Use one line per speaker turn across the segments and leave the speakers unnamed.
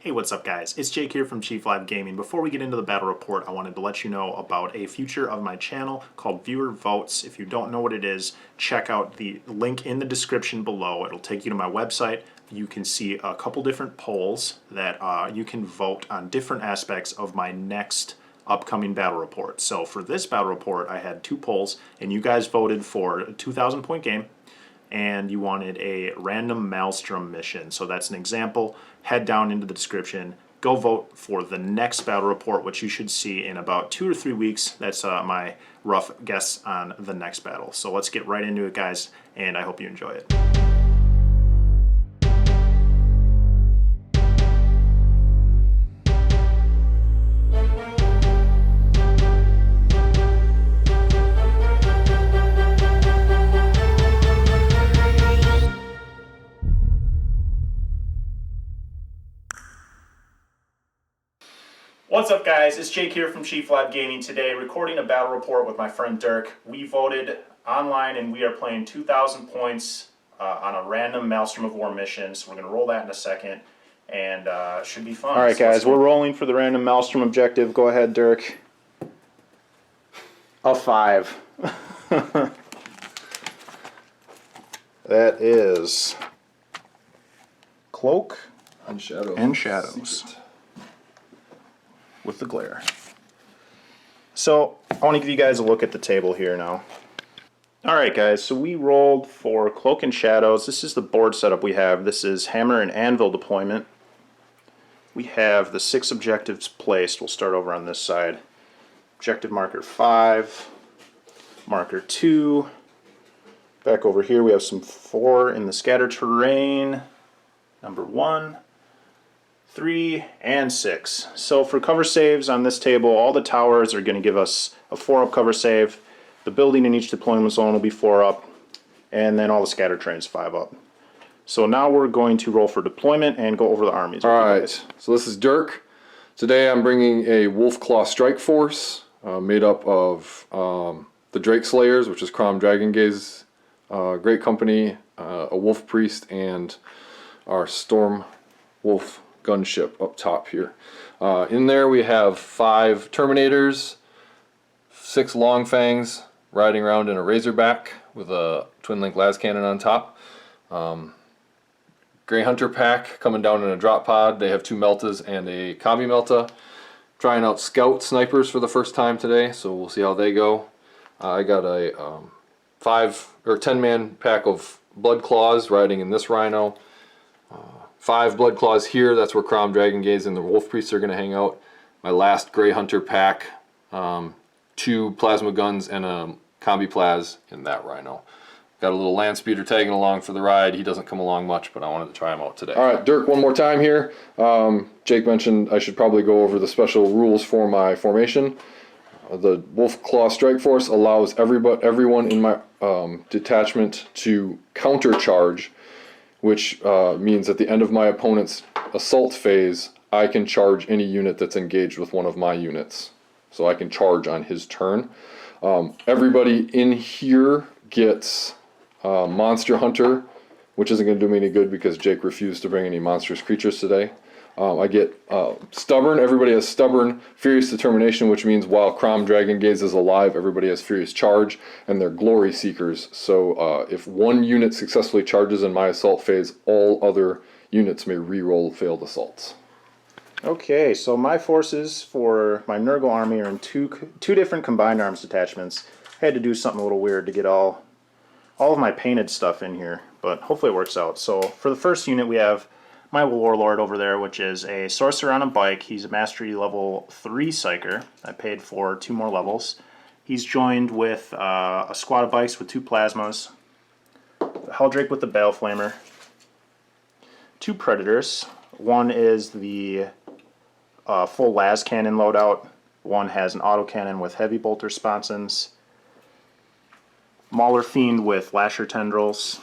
Hey, what's up guys? It's Jake here from Chief Live Gaming. Before we get into the battle report, I wanted to let you know about a feature of my channel called Viewer Votes. If you don't know what it is, check out the link in the description below. It'll take you to my website. You can see a couple different polls that you can vote on different aspects of my next upcoming battle report. So for this battle report, I had two polls, and you guys voted for a 2,000 point game, and you wanted a random Maelstrom mission. So that's an example. Head down into the description. Go vote for the next battle report, which you should see in about 2 or 3 weeks. That's my rough guess on the next battle. So let's get right into it, guys, and I hope you enjoy it. What's up guys, it's Jake here from Chief Live Gaming today, recording a battle report with my friend Dirk. We voted online and we are playing 2,000 points on a random Maelstrom of War mission, so we're going to roll that in a second, and it should be fun. Alright guys, we're rolling for the random Maelstrom objective. Go ahead, Dirk. A 5. That is Cloak
and Shadows.
Secret. With the glare. So I want to give you guys a look at the table here now. Alright guys, so we rolled for Cloak and Shadows. This is the board setup we have. This is Hammer and Anvil deployment. We have the 6 objectives placed. We'll start over on this side. Objective marker 5, marker 2. Back over here we have some 4 in the scattered terrain. Number 1. 3, and 6. So for cover saves on this table, all the towers are going to give us a 4-up cover save. The building in each deployment zone will be 4-up, and then all the scattered terrain is 5-up. So now we're going to roll for deployment and go over the armies.
Alright, so this is Dirk. Today I'm bringing a Wolfclaw Strike Force made up of the Drake Slayers, which is Crom Dragongaze, great company, a Wolf Priest, and our Storm Wolf gunship up top here. In there we have 5 Terminators, 6 Long Fangs riding around in a Razorback with a twin link las cannon on top. Grey Hunter pack coming down in a drop pod. They have 2 Meltas and a Combi Melta. Trying out Scout Snipers for the first time today, so we'll see how they go. I got a 5 or 10 man pack of Blood Claws riding in this Rhino. 5 Blood Claws here, that's where Crom Dragongaze and the Wolf Priests are going to hang out. My last Grey Hunter pack, 2 Plasma Guns and a Combi Plas in that Rhino. Got a little Land Speeder tagging along for the ride. He doesn't come along much, but I wanted to try him out today. Alright, Dirk, one more time here. Jake mentioned I should probably go over the special rules for my formation. The Wolfclaw Strike Force allows everyone in my detachment to countercharge, which means at the end of my opponent's assault phase, I can charge any unit that's engaged with one of my units. So I can charge on his turn. Everybody in here gets Monster Hunter, which isn't going to do me any good because Jake refused to bring any monstrous creatures today. I get Stubborn. Everybody has Stubborn, Furious Determination, which means while Crom Dragongaze is alive, everybody has Furious Charge, and they're Glory Seekers. So if one unit successfully charges in my assault phase, all other units may re-roll failed assaults.
Okay, so my forces for my Nurgle army are in two different combined arms detachments. I had to do something a little weird to get all of my painted stuff in here, but hopefully it works out. So for the first unit we have my Warlord over there, which is a Sorcerer on a bike. He's a Mastery level 3 Psyker. I paid for 2 more levels. He's joined with a squad of bikes with 2 Plasmas, the Helldrake with the Bale Flamer, 2 Predators. One is the full las cannon loadout. One has an autocannon with heavy bolter sponsons, Mauler Fiend with Lasher Tendrils,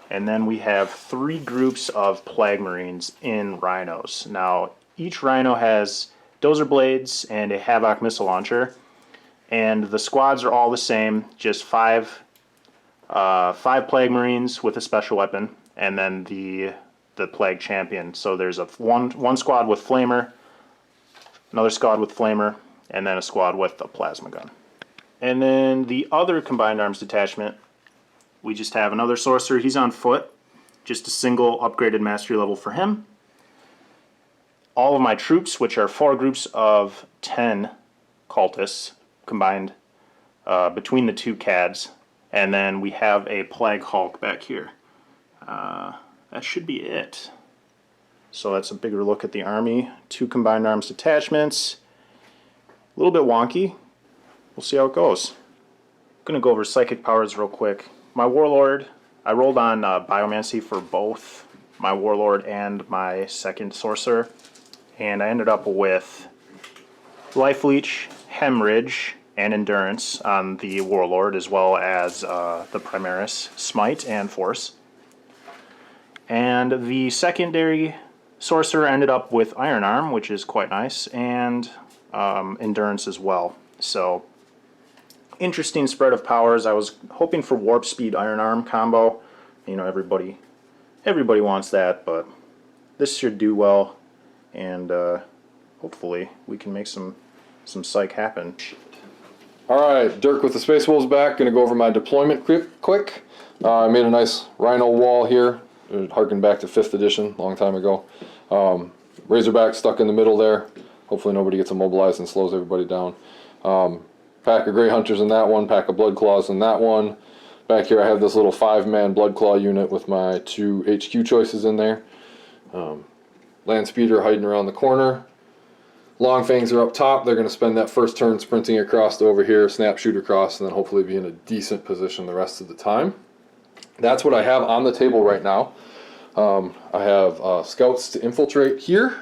and then we have 3 groups of Plague Marines in Rhinos. Now, each Rhino has Dozer Blades and a Havoc Missile Launcher, and the squads are all the same, just 5 Plague Marines with a special weapon, and then the the Plague Champion. So there's one squad with Flamer, another squad with Flamer, and then a squad with a plasma gun. And then the other Combined Arms detachment, we just have another Sorcerer. He's on foot, just a single upgraded mastery level for him. All of my troops, which are 4 groups of 10 cultists combined between the 2 CADs. And then we have a Plague Hulk back here. That should be it. So that's a bigger look at the army. 2 Combined Arms detachments. A little bit wonky. We'll see how it goes. I'm going to go over psychic powers real quick. My Warlord, I rolled on Biomancy for both my Warlord and my second Sorcerer. And I ended up with Life Leech, Hemorrhage, and Endurance on the Warlord, as well as the Primaris, Smite, and Force. And the secondary Sorcerer ended up with Iron Arm, which is quite nice, and Endurance as well. So, interesting spread of powers. I was hoping for Warp Speed Iron Arm combo. You know, everybody wants that, but this should do well, and hopefully we can make some psych happen.
Alright, Dirk with the Space Wolves back. Gonna go over my deployment quick. I made a nice rhino wall here. It harkened back to 5th edition, long time ago. Razorback stuck in the middle there. Hopefully nobody gets immobilized and slows everybody down. Pack of Grey Hunters in that one, pack of Blood Claws in that one. Back here I have this little 5-man Blood Claw unit with my 2 HQ choices in there. Land Speeder hiding around the corner. Long Fangs are up top. They're going to spend that first turn sprinting across to over here, snap, shoot across, and then hopefully be in a decent position the rest of the time. That's what I have on the table right now. I have scouts to infiltrate here.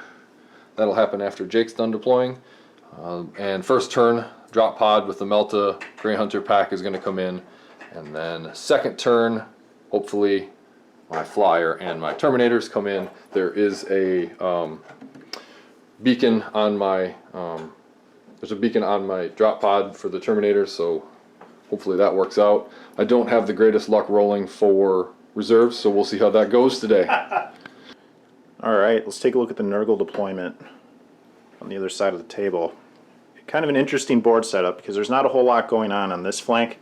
That'll happen after Jake's done deploying. And first turn, drop pod with the Melta Grey Hunter pack is going to come in. And then second turn, hopefully my Flyer and my Terminators come in. There is a beacon on my drop pod for the Terminators, so hopefully that works out. I don't have the greatest luck rolling for reserves, so we'll see how that goes today.
Alright, let's take a look at the Nurgle deployment on the other side of the table. Kind of an interesting board setup because there's not a whole lot going on this flank.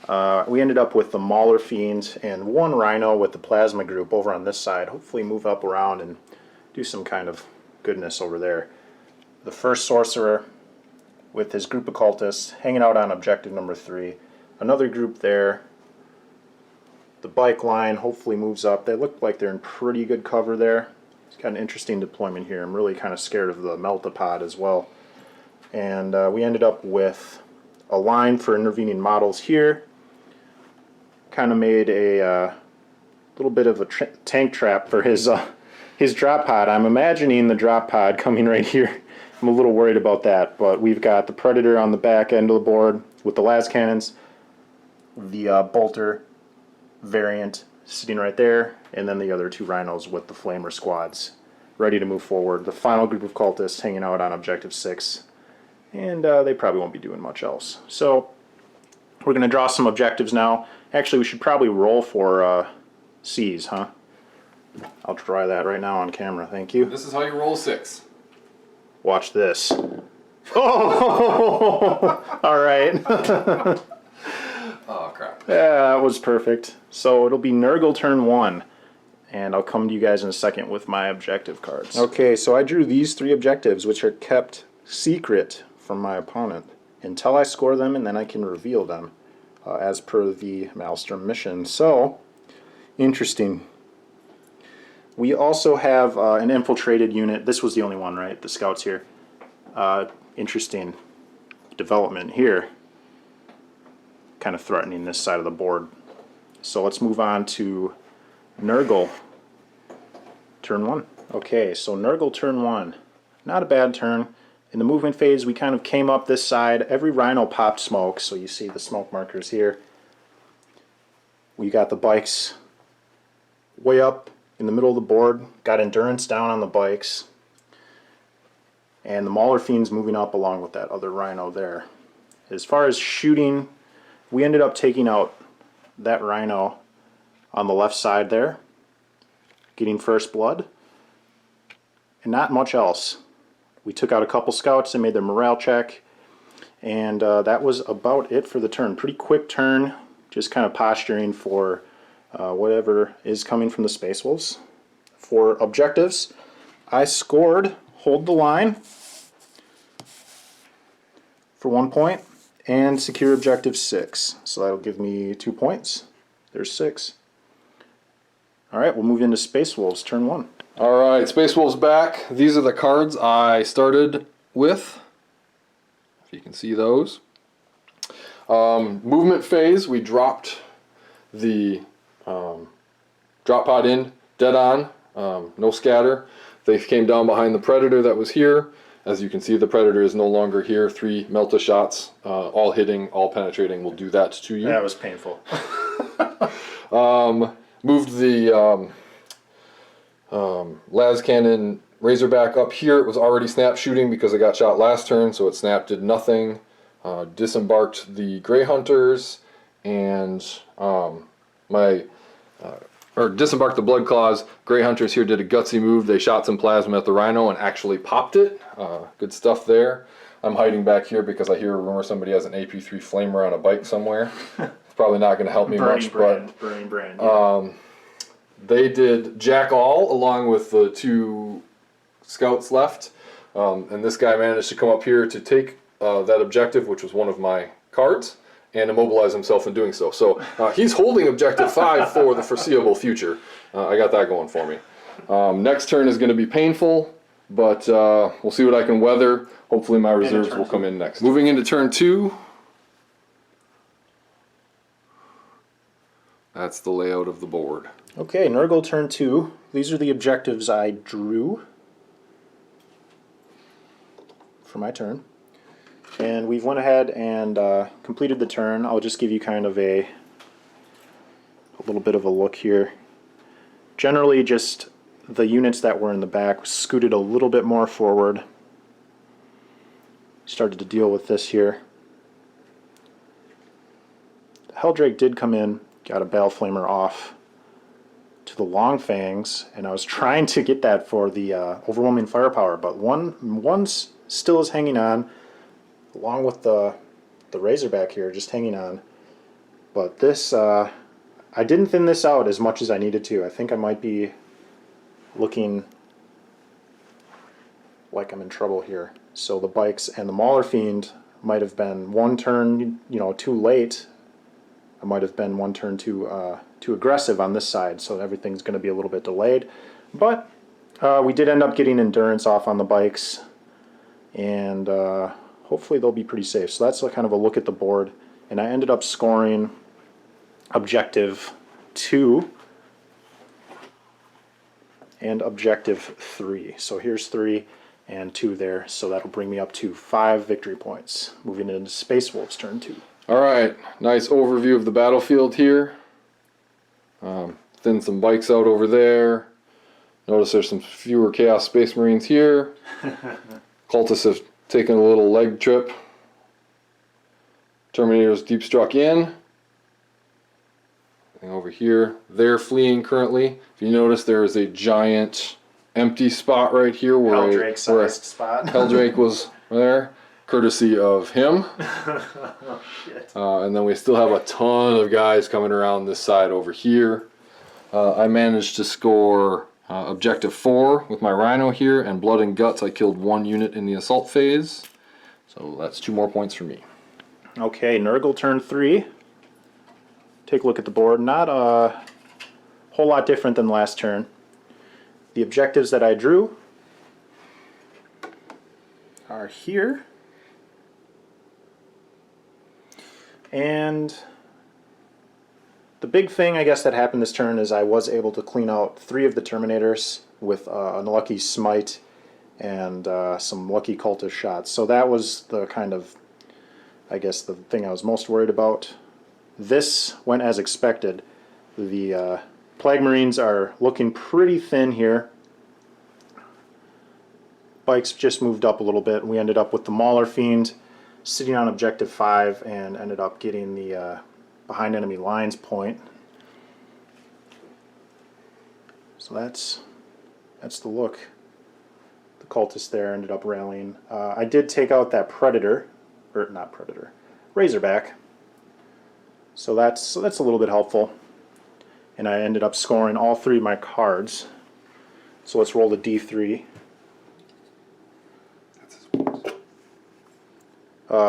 We ended up with the Mauler Fiends and 1 Rhino with the Plasma group over on this side. Hopefully move up around and do some kind of goodness over there. The first Sorcerer with his group of cultists hanging out on objective number 3. Another group there. The bike line hopefully moves up. They look like they're in pretty good cover there. It's got an interesting deployment here. I'm really kind of scared of the Meltapod as well. And we ended up with a line for intervening models here. Kind of made a little bit of a tank trap for his drop pod. I'm imagining the drop pod coming right here. I'm a little worried about that, but we've got the Predator on the back end of the board with the las cannons, the Bolter variant sitting right there, and then the other 2 Rhinos with the Flamer squads ready to move forward. The final group of cultists hanging out on objective 6, and they probably won't be doing much else. So we're going to draw some objectives now. Actually, we should probably roll for C's, huh? I'll try that right now on camera, thank you.
This is how you roll 6.
Watch this. Oh! Alright.
Oh, crap.
Yeah, that was perfect. So it'll be Nurgle turn 1, and I'll come to you guys in a second with my objective cards. Okay, so I drew these 3 objectives, which are kept secret from my opponent until I score them, and then I can reveal them as per the Maelstrom mission. So, interesting. We also have an infiltrated unit. This was the only one, right? The scouts here. Interesting development here. Kind of threatening this side of the board. So let's move on to Nurgle. Turn 1. Okay, so Nurgle turn 1. Not a bad turn. In the movement phase, we kind of came up this side. Every Rhino popped smoke, so you see the smoke markers here. We got the bikes way up in the middle of the board, got Endurance down on the bikes, and the Mauler Fiends moving up along with that other Rhino there. As far as shooting, we ended up taking out that Rhino on the left side there, getting first blood, and not much else. We took out a couple scouts and made their morale check, and that was about it for the turn. Pretty quick turn, just kind of posturing for whatever is coming from the Space Wolves. For objectives, I scored hold the line for 1 point and secure objective 6. So that'll give me 2 points. There's 6. Alright, we'll move into Space Wolves, turn 1.
Alright, Space Wolves back. These are the cards I started with. If you can see those. Movement phase, we dropped the drop pod in dead on, no scatter. They came down behind the Predator that was here. As you can see, the Predator is no longer here. 3 Melta shots, all hitting, all penetrating, will do that to you.
That was painful.
Moved the las cannon Razorback up here. It was already snap shooting because it got shot last turn, so it snap did nothing. Disembarked the Grey Hunters and disembarked the Blood Claws. Grey Hunters here did a gutsy move. They shot some plasma at the Rhino and actually popped it. Good stuff there. I'm hiding back here because I hear a rumor somebody has an AP3 flamer on a bike somewhere. It's probably not going to help me much, but
burning brand. Yeah.
They did jack all along with the 2 scouts left, and this guy managed to come up here to take that objective, which was one of my cards, and immobilize himself in doing so. So he's holding objective 5 for the foreseeable future. I got that going for me. Next turn is going to be painful, but we'll see what I can weather. Hopefully my reserves will come in next. Moving into turn 2. That's the layout of the board.
Okay, Nurgle turn 2. These are the objectives I drew for my turn. And we've went ahead and completed the turn. I'll just give you kind of a little bit of a look here. Generally just the units that were in the back scooted a little bit more forward. Started to deal with this here. The Helldrake did come in, got a Battle Flamer off to the Long Fangs, and I was trying to get that for the overwhelming firepower, but one still is hanging on, along with the Razorback here, just hanging on. But this, I didn't thin this out as much as I needed to. I think I might be looking like I'm in trouble here. So the bikes and the Mauler Fiend might have been 1 turn, too late. I might have been 1 turn too aggressive on this side, so everything's going to be a little bit delayed. But we did end up getting endurance off on the bikes, and hopefully they'll be pretty safe. So that's kind of a look at the board, and I ended up scoring objective 2 and objective 3. So here's 3 and 2 there, so that'll bring me up to 5 victory points. Moving into Space Wolves turn 2.
Alright, nice overview of the battlefield here. Thin some bikes out over there. Notice there's some fewer Chaos Space Marines here. Cultists have taken a little leg trip. Terminators deep struck in. And over here, they're fleeing currently. If you notice, there is a giant empty spot right here where
Helldrake-sized spot.
Helldrake was there, courtesy of him.
Oh, shit.
And then we still have a ton of guys coming around this side over here. I managed to score objective 4 with my Rhino here, and Blood and Guts I killed 1 unit in the assault phase. So that's 2 more points for me.
Okay, Nurgle turn 3. Take a look at the board. Not a whole lot different than last turn. The objectives that I drew are here. And the big thing, I guess, that happened this turn is I was able to clean out 3 of the Terminators with an unlucky smite and some lucky cultist shots. So that was the kind of, I guess, the thing I was most worried about. This went as expected. The Plague Marines are looking pretty thin here. Bikes just moved up a little bit. We ended up with the Mauler Fiend sitting on objective 5 and ended up getting the behind enemy lines point. So that's the look. The cultist there ended up rallying. I did take out that predator, or not predator, razorback. So that's a little bit helpful. And I ended up scoring all 3 of my cards. So let's roll the D3.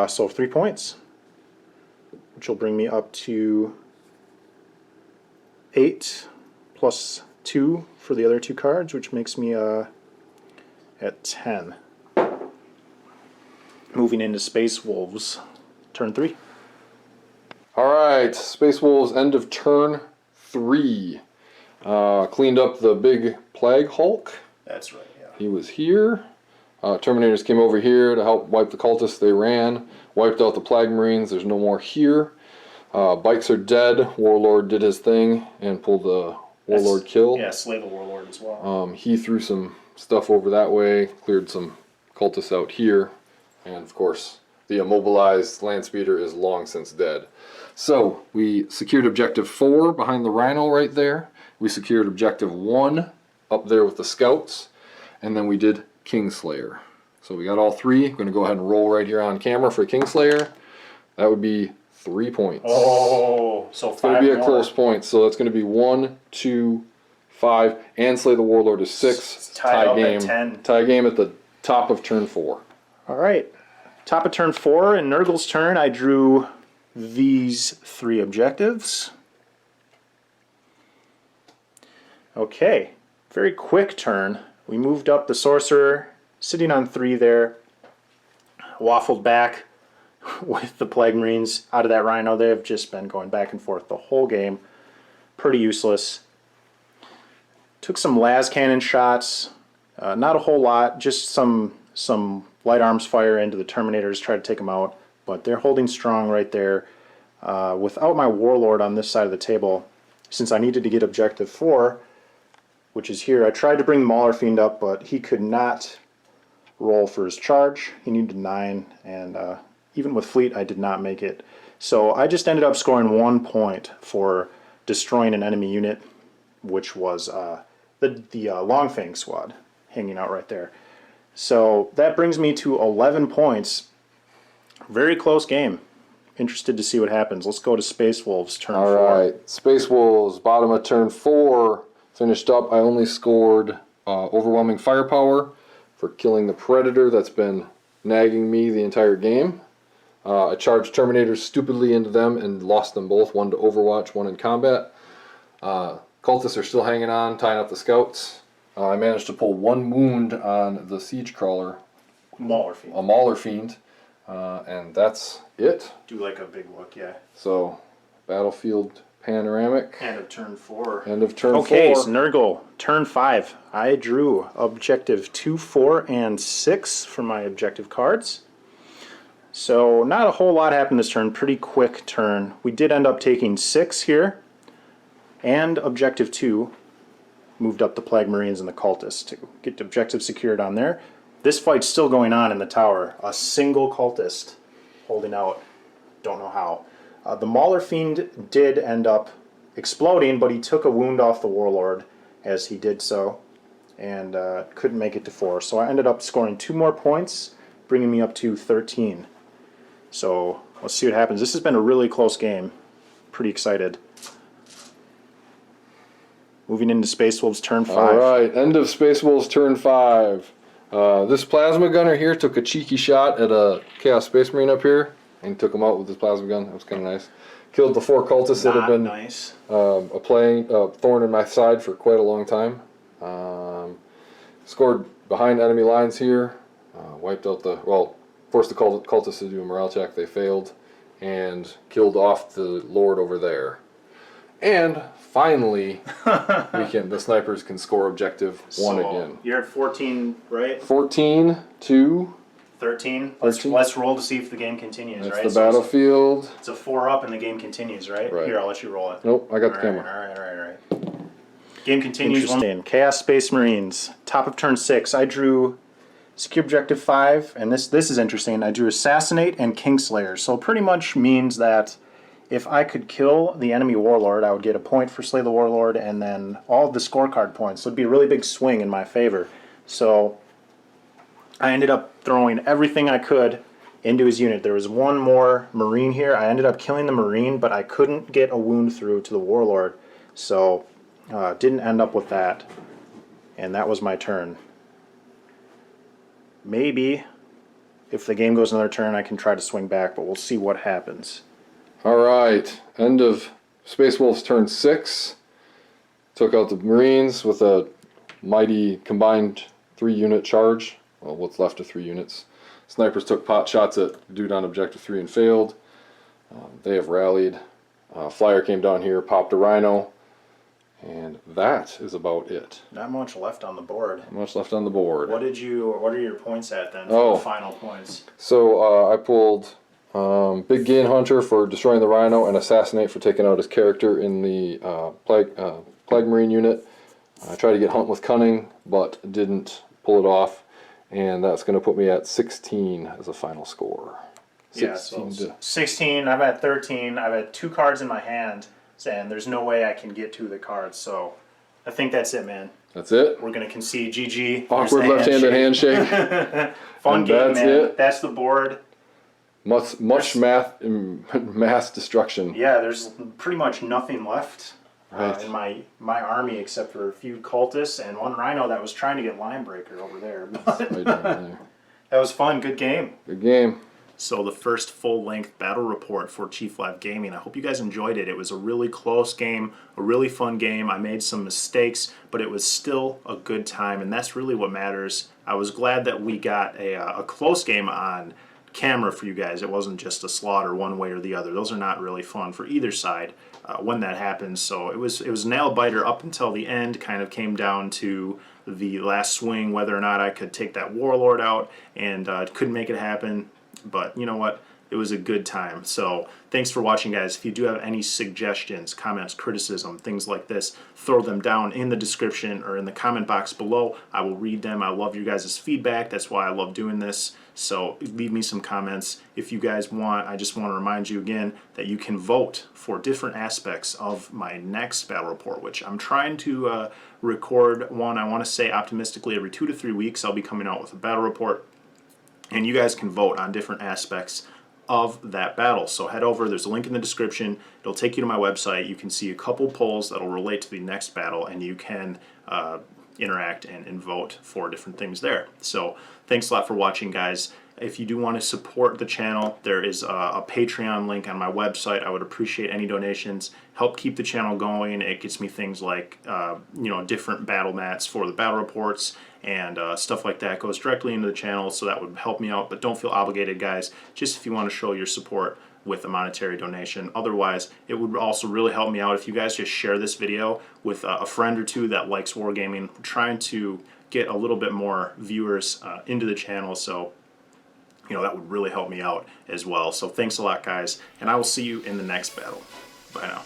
So 3 points, which will bring me up to 8 plus 2 for the other 2 cards, which makes me at 10. Moving into Space Wolves, turn 3.
Alright, Space Wolves, end of turn 3. Cleaned up the big Plague Hulk.
That's right, yeah.
He was here. Terminators came over here to help wipe the cultists. They ran, wiped out the Plague Marines. There's no more here. Bikes are dead. Warlord did his thing and pulled the Warlord kill.
Yeah, slay the Warlord as well.
He threw some stuff over that way, cleared some cultists out here, and of course the immobilized land speeder is long since dead. So we secured objective 4 behind the Rhino right there. We secured objective 1 up there with the scouts, and then we did Kingslayer. So we got all 3. I'm going to go ahead and roll right here on camera for Kingslayer. That would be 3 points.
Oh, so 5
It's going to be a
more.
close point. So that's going to be 1, 2, 5, and Slay the Warlord is 6.
Tied up
game.
at 10.
Tie game at the top of turn 4.
All right. Top of turn 4, in Nurgle's turn, I drew these 3 objectives. Okay, very quick turn. We moved up the Sorcerer, sitting on 3 there, waffled back with the Plague Marines out of that Rhino. They've just been going back and forth the whole game. Pretty useless. Took some las cannon shots, not a whole lot, just some light arms fire into the Terminators, try to take them out, but they're holding strong right there. Without my Warlord on this side of the table, since I needed to get objective 4, which is here, I tried to bring Mauler Fiend up, but he could not roll for his charge. He needed 9, and even with Fleet, I did not make it. So I just ended up scoring 1 point for destroying an enemy unit, which was the Longfang squad hanging out right there. So that brings me to 11 points. Very close game. Interested to see what happens. Let's go to Space Wolves, turn 4.
Alright, Space Wolves, bottom of turn 4. Finished up. I only scored overwhelming firepower for killing the Predator that's been nagging me the entire game. I charged Terminators stupidly into them and lost them both. 1 to Overwatch, 1 in combat. Cultists are still hanging on, tying up the scouts. I managed to pull 1 wound on the Siege Crawler.
Mauler Fiend.
A Mauler Fiend. And that's it.
Do like a big look, yeah.
So, Battlefield Panoramic.
End of turn 4.
End of turn 4.
Okay, so Nurgle, turn 5. I drew objective 2, 4, and 6 for my objective cards. So not a whole lot happened this turn. Pretty quick turn. We did end up taking 6 here. And objective 2 moved up the Plague Marines and the Cultists to get objective secured on there. This fight's still going on in the tower. A single Cultist holding out. Don't know how. The Mauler Fiend did end up exploding, but he took a wound off the Warlord as he did so, and couldn't make it to 4. So I ended up scoring 2 more points, bringing me up to 13. So let's see what happens. This has been a really close game. Pretty excited. Moving into Space Wolves turn 5.
Alright, end of Space Wolves turn 5. This Plasma Gunner here took a cheeky shot at a Chaos Space Marine up here, and took him out with his Plasma Gun. That was kind of nice. Killed the 4 cultists that have been
nice.
a thorn in my side for quite a long time. Scored behind enemy lines here. Wiped out forced the cultists to do a morale check. They failed. And killed off the Lord over there. And finally, the snipers can score objective 1 again.
You're at 14, right?
14 to
13.
13.
Let's roll to see if the game continues,
that's
right?
the battlefield.
It's a 4 up and the game continues, right?
Right.
Here, I'll let you roll it.
Nope, I got the camera.
All right. Game continues. Chaos Space Marines, top of turn 6. I drew secure objective 5, and this is interesting. I drew Assassinate and Kingslayer. So pretty much means that if I could kill the enemy warlord, I would get a point for slay the warlord, and then all of the scorecard points. So it'd be a really big swing in my favor. So I ended up throwing everything I could into his unit. There was one more marine here. I ended up killing the marine, but I couldn't get a wound through to the warlord, so didn't end up with that. And that was my turn. Maybe if the game goes another turn, I can try to swing back, but we'll see what happens.
All right, end of Space Wolf's turn 6. Took out the Marines with a mighty combined 3-unit charge. Well, what's left of 3 units. Snipers took pot shots at dude on objective 3 and failed. They have rallied. Flyer came down here, popped a rhino, and that is about it.
Not much left on the board.
Not much left on the board.
What are your points at then for the final points?
So I pulled Big Gain Hunter for destroying the rhino and Assassinate for taking out his character in the Plague Marine unit. I tried to get Hunt with Cunning, but didn't pull it off. And that's going to put me at 16 as a final score.
16 so 16, I'm at 13. I've had 2 cards in my hand, and there's no way I can get to the cards. So I think that's it, man.
That's it?
We're going to concede GG.
Awkward left-handed handshake.
Fun
and
game,
that's
man.
it.
That's the board.
Much mass destruction.
Yeah, there's pretty much nothing left.
Right.
In my army, except for a few cultists and one rhino that was trying to get Linebreaker over there. That was fun. Good game.
Good game.
So the first full-length battle report for Chief Live Gaming. I hope you guys enjoyed it. It was a really close game, a really fun game. I made some mistakes, but it was still a good time, and that's really what matters. I was glad that we got a close game on camera for you guys. It wasn't just a slaughter one way or the other. Those are not really fun for either side when that happens. So it was nail biter up until the end. Kind of came down to the last swing, whether or not I could take that warlord out, and couldn't make it happen. But you know what? It was a good time. So thanks for watching, guys. If you do have any suggestions, comments, criticism, things like this, throw them down in the description or in the comment box below. I will read them. I love your guys' feedback. That's why I love doing this. So leave me some comments. If you guys want, I just want to remind you again that you can vote for different aspects of my next battle report, which I'm trying to record one. I want to say optimistically every 2 to 3 weeks I'll be coming out with a battle report. And you guys can vote on different aspects of that battle. So head over, there's a link in the description. It'll take you to my website. You can see a couple polls that'll relate to the next battle, and you can interact and vote for different things there. So thanks a lot for watching, guys. If you do want to support the channel, there is a Patreon link on my website. I would appreciate any donations. Help keep the channel going. It gets me things like different battle mats for the battle reports and stuff like that. Goes directly into the channel, so that would help me out. But don't feel obligated, guys. Just if you want to show your support with a monetary donation. Otherwise, it would also really help me out if you guys just share this video with a friend or two that likes wargaming. We're trying to get a little bit more viewers into the channel, so that would really help me out as well. So thanks a lot, guys, and I will see you in the next battle. Bye now.